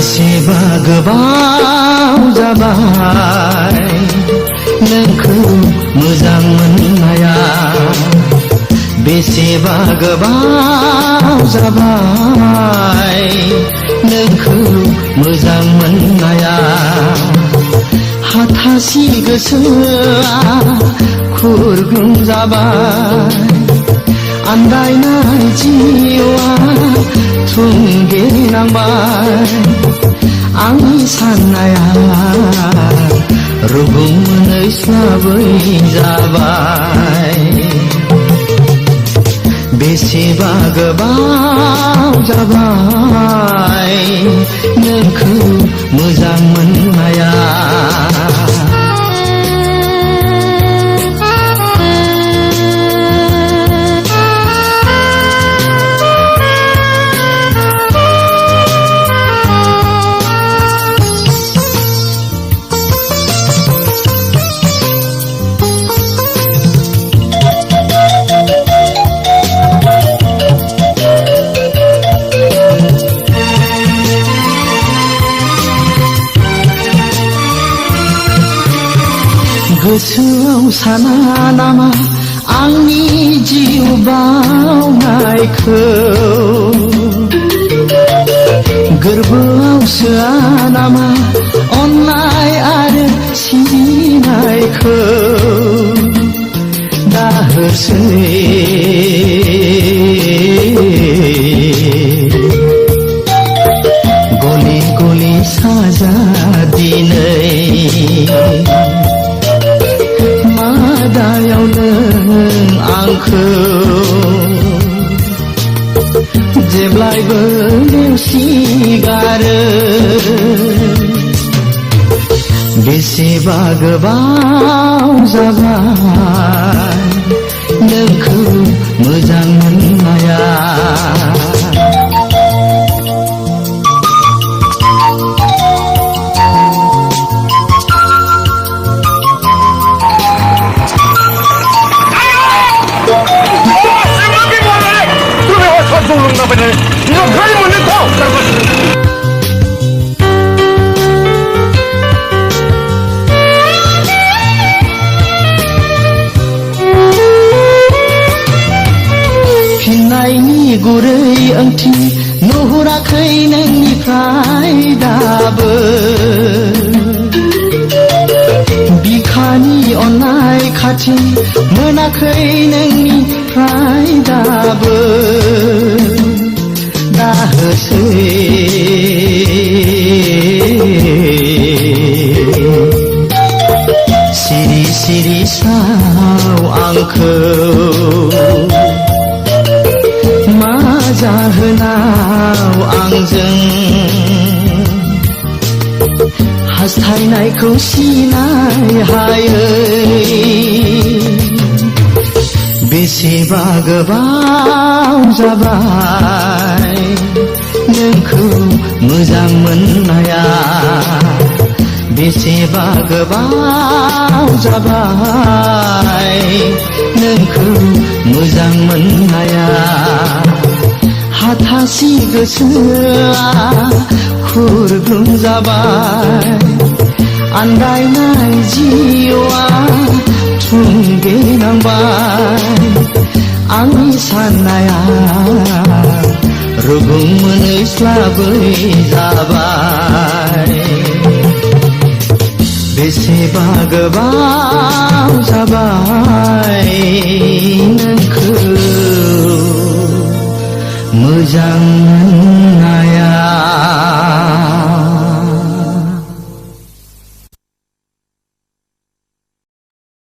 बेसेबा गोबाव जाबाय नोंखौ मोजां मोननाया बेसेबा गोबाव जाबाय नोंखौ मोजां मोननाया हाथासि गोसोआ खुरग्लुं जाबाय आन्दायनाय जिउआ थुंगेनांबाय आंनि साननाया रुगुं मोनैस्लाबै जाबाय बेसेबा गोबाव जाबाय नोंखौ मोजां मोननाया गोसोआव साना नामा आंनि जिउ बावनायखौ गोरबोआव सोआ नामा अननाय आरो सिबिनायखौ दाहोसै गले गले साजा दिनै मादायाव नों आंखौ जेब्लायबो नेवसिगारो बेसेबा गोबाव जाबाय नोंखौ मोजां मोननाया फिननायनि गुरै ओंथि नुहुराखै नोंनिफ्राय दाबो बिखानि अननाय खाथि मोनाखै नोंनिफ्राय दाबो दाहोसै सिरि सिरि साव आंखौ मा जाहोनाव आंजों हास्थायनायखौ सिनाय हायै बेसेबा गोबाव जाबाय नोंखौ मोजां मोननाया बेसेबा गोबाव जाबाय नोंखौ मोजां मोननाया हाथासि गोसोआ खुरग्लुं जाबाय आन्दायनाय जिउआ थुंगेनांबाय आंनि साननाया रुगुं मोनैस्लाबै जाबाय बेसेबा गोबाव जाबाय नोंखौ मोजां